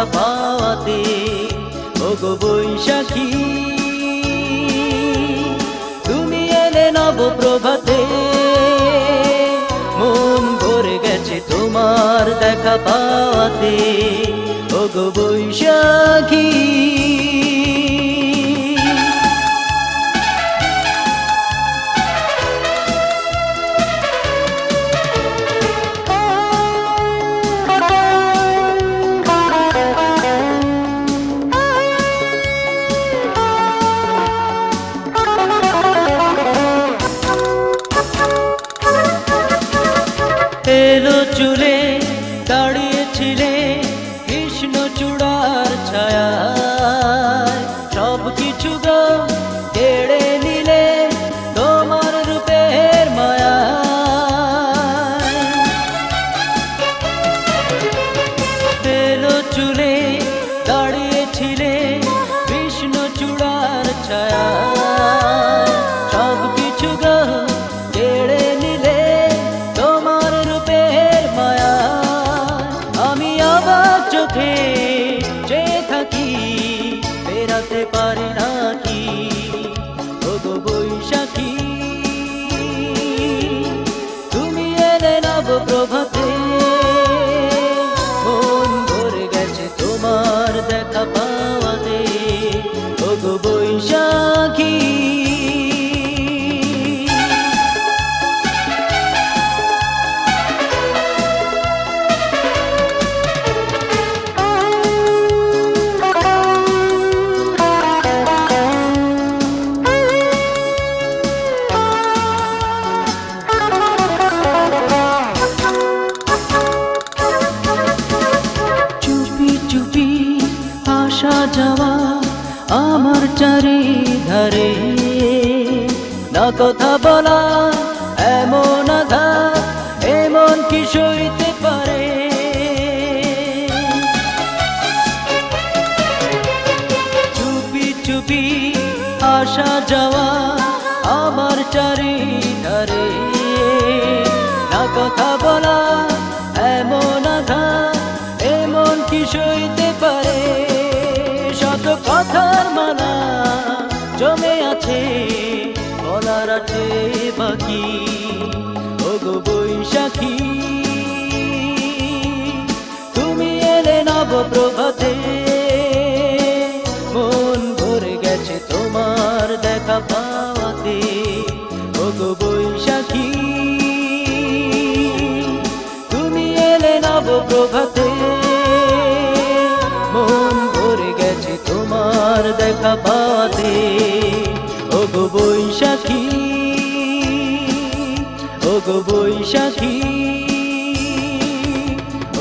দেখা পাওয়াতে। ওগো বৈশাখী তুমি এলে নব প্রভাতে, মন ভরে গেছে তোমার দেখা পাওয়াতে। ওগো বৈশাখী এলো চুলে দাঁড়িয়েছিলে কৃষ্ণচূড়ার ছায়ায়, সব কিছু গো কেড়ে নিলে তোমার রূপের মায়ায়। এলো চুলে দাঁড়িয়েছিলে কৃষ্ণচূড়ার ছায়ায়, সব কিছু গো কেড়ে নিলে তোমার রূপের মায়া। আমি অবাক চোখে চেয়ে থাকি, বেরাতে পারি নাকি। ওগো বৈশাখী তুমি এলে নব প্রভাতে, মন ভরে গেছে তোমার দেখা পাওয়াতে। ওগো বৈশাখী আসা যাওয়া আমার চারিধারে, না কথা বলা এমন আঘাত এমন কি সইতে পারে। চুপি চুপি আসা যাওয়া আমার চারিধারে, না কথা বলা এমন আঘাত এমন কি সইতে পারে। শত কথার মালা জমে আছে, বলার আছে বাকি। ওগো বৈশাখী তুমি এলে নব প্রভাতে, মন ভরে গেছে তোমার দেখা পাওয়াতে। ওগো বৈশাখী তুমি এলে নব প্রভাতে, মন ভরে গেছে তোমার দেখা পাওয়াতে। ওগো বৈশাখী ওগো বৈশাখী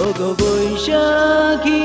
ওগো বৈশাখী।